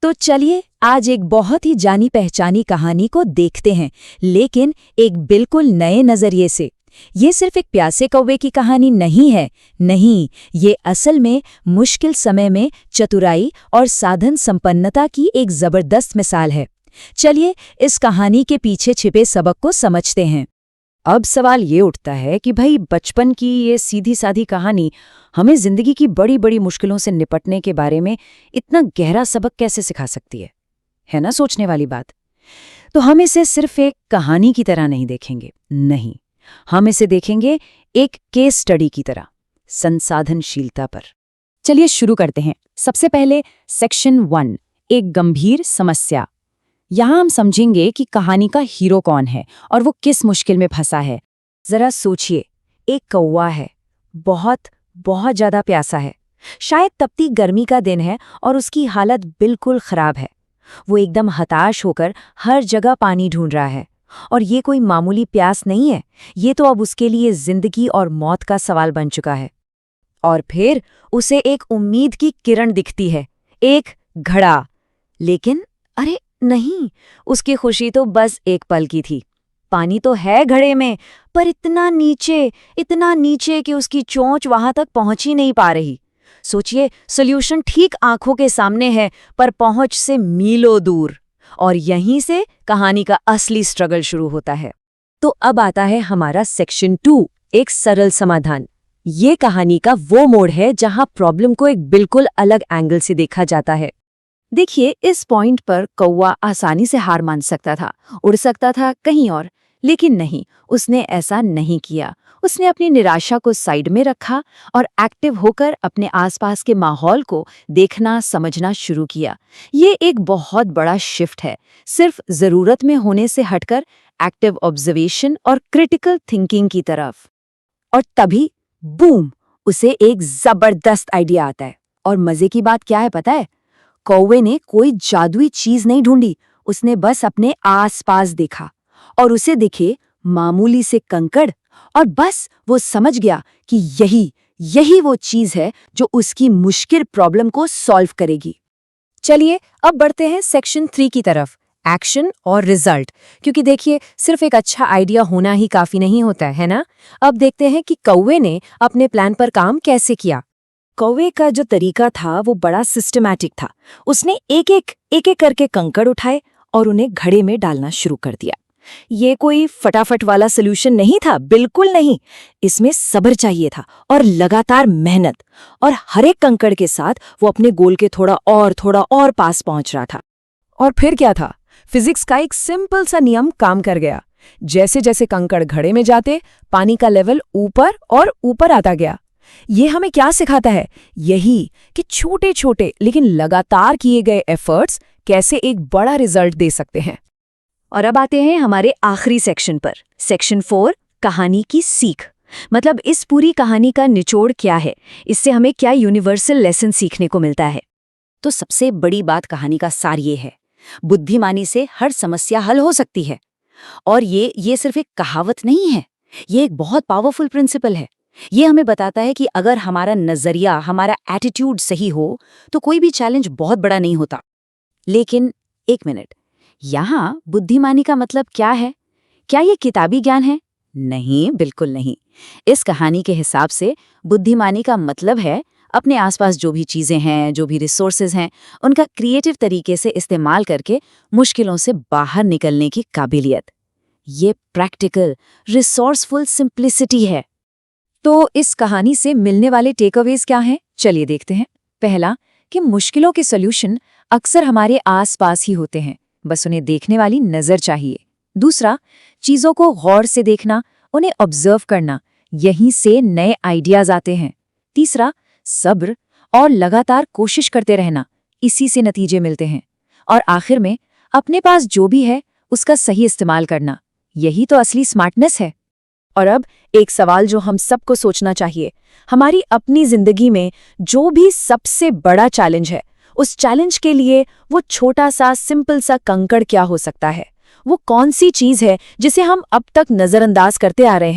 तो चलिए आज एक बहुत ही जानी पहचानी कहानी को देखते हैं, लेकिन एक बिल्कुल नए नजरिए से। ये सिर्फ एक प्यासे कौवे की कहानी नहीं है, नहीं, ये असल में मुश्किल समय में चतुराई और साधन संपन्नता की एक जबरदस्त मिसाल है। चलिए इस कहानी के पीछे छिपे सबक को समझते हैं। अब सवाल ये उठता है कि भाई बचपन की ये सीधी सादी कहानी हमें जिंदगी की बड़ी बड़ी मुश्किलों से निपटने के बारे में इतना गहरा सबक कैसे सिखा सकती है ना सोचने वाली बात। तो हम इसे सिर्फ एक कहानी की तरह नहीं देखेंगे, नहीं, हम इसे देखेंगे एक केस स्टडी की तरह, संसाधनशीलता पर। चलिए शुरू करते हैं। सबसे पहले सेक्शन 1, एक गंभीर समस्या। यहाँ हम समझेंगे कि कहानी का हीरो कौन है और वो किस मुश्किल में फंसा है। जरा सोचिए, एक कौवा है, बहुत बहुत ज्यादा प्यासा है। शायद तपती गर्मी का दिन है और उसकी हालत बिल्कुल खराब है। वो एकदम हताश होकर हर जगह पानी ढूंढ रहा है। और ये कोई मामूली प्यास नहीं है, ये तो अब उसके लिए जिंदगी और मौत का सवाल बन चुका है। और फिर उसे एक उम्मीद की किरण दिखती है, एक घड़ा। लेकिन अरे नहीं, उसकी खुशी तो बस एक पल की थी। पानी तो है घड़े में, पर इतना नीचे कि उसकी चोंच वहां तक पहुंच ही नहीं पा रही। सोचिए, सॉल्यूशन ठीक आंखों के सामने है, पर पहुंच से मीलों दूर। और यहीं से कहानी का असली स्ट्रगल शुरू होता है। तो अब आता है हमारा सेक्शन 2, एक सरल समाधान। ये कहानी का वो मोड़ है जहां प्रॉब्लम को एक बिल्कुल अलग एंगल से देखा जाता है। देखिए, इस पॉइंट पर कौवा आसानी से हार मान सकता था, उड़ सकता था कहीं और, लेकिन नहीं, उसने ऐसा नहीं किया। उसने अपनी निराशा को साइड में रखा और एक्टिव होकर अपने आसपास के माहौल को देखना समझना शुरू किया। ये एक बहुत बड़ा शिफ्ट है, सिर्फ जरूरत में होने से हटकर एक्टिव ऑब्जर्वेशन और क्रिटिकल थिंकिंग की तरफ। और तभी बूम, उसे एक जबरदस्त आइडिया आता है। और मजे की बात क्या है पता है? कौवे ने कोई जादुई चीज नहीं ढूंढी, उसने बस अपने आसपास देखा और उसे दिखे मामूली से कंकड़, और बस वो समझ गया कि यही वो चीज है जो उसकी मुश्किल प्रॉब्लम को सॉल्व करेगी। चलिए अब बढ़ते हैं सेक्शन 3 की तरफ, एक्शन और रिजल्ट। क्योंकि देखिए, सिर्फ एक अच्छा आइडिया होना ही काफी नहीं होता है ना। अब देखते हैं कि कौवे ने अपने प्लान पर काम कैसे किया। कौवे का जो तरीका था वो बड़ा सिस्टमैटिक था। उसने एक एक करके कंकड़ उठाए और उन्हें घड़े में डालना शुरू कर दिया। ये कोई फटाफट वाला सॉल्यूशन नहीं था, बिल्कुल नहीं। इसमें सब्र चाहिए था और लगातार मेहनत। और हर एक कंकड़ के साथ वो अपने गोल के थोड़ा और पास पहुंच रहा था। और फिर क्या था? फिजिक्स का एक सिंपल सा नियम काम कर गया। जैसे जैसे कंकड़ घड़े में जाते, पानी का लेवल ऊपर और ऊपर आता गया। ये हमें क्या सिखाता है? यही कि छोटे छोटे लेकिन लगातार किए गए एफर्ट्स कैसे एक बड़ा रिजल्ट दे सकते हैं। और अब आते हैं हमारे आखिरी सेक्शन पर, सेक्शन 4, कहानी की सीख। मतलब इस पूरी कहानी का निचोड़ क्या है, इससे हमें क्या यूनिवर्सल लेसन सीखने को मिलता है। तो सबसे बड़ी बात कहानी का सार ये है, बुद्धिमानी से हर समस्या हल हो सकती है। और ये सिर्फ एक कहावत नहीं है, ये एक बहुत पावरफुल प्रिंसिपल है। ये हमें बताता है कि अगर हमारा नजरिया, हमारा एटीट्यूड सही हो तो कोई भी चैलेंज बहुत बड़ा नहीं होता। लेकिन एक मिनट, यहाँ बुद्धिमानी का मतलब क्या है? क्या ये किताबी ज्ञान है? नहीं, बिल्कुल नहीं। इस कहानी के हिसाब से बुद्धिमानी का मतलब है अपने आसपास जो भी चीजें हैं, जो भी रिसोर्सेज हैं, उनका क्रिएटिव तरीके से इस्तेमाल करके मुश्किलों से बाहर निकलने की काबिलियत। ये प्रैक्टिकल, रिसोर्सफुल सिंप्लिसिटी है। तो इस कहानी से मिलने वाले टेकअवेज क्या हैं? चलिए देखते हैं। पहला, कि मुश्किलों के सॉल्यूशन अक्सर हमारे आसपास ही होते हैं, बस उन्हें देखने वाली नजर चाहिए। दूसरा, चीजों को गौर से देखना, उन्हें ऑब्जर्व करना, यहीं से नए आइडियाज आते हैं। तीसरा, सब्र और लगातार कोशिश करते रहना, इसी से नतीजे मिलते हैं। और आखिर में, अपने पास जो भी है उसका सही इस्तेमाल करना, यही तो असली स्मार्टनेस है। और अब एक सवाल जो हम सबको सोचना चाहिए, हमारी अपनी जिंदगी में जो भी सबसे बड़ा चैलेंज है, उस चैलेंज के लिए वो छोटा सा सिंपल सा कंकड़ क्या हो सकता है? वो कौन सी चीज है जिसे हम अब तक नजरअंदाज करते आ रहे हैं?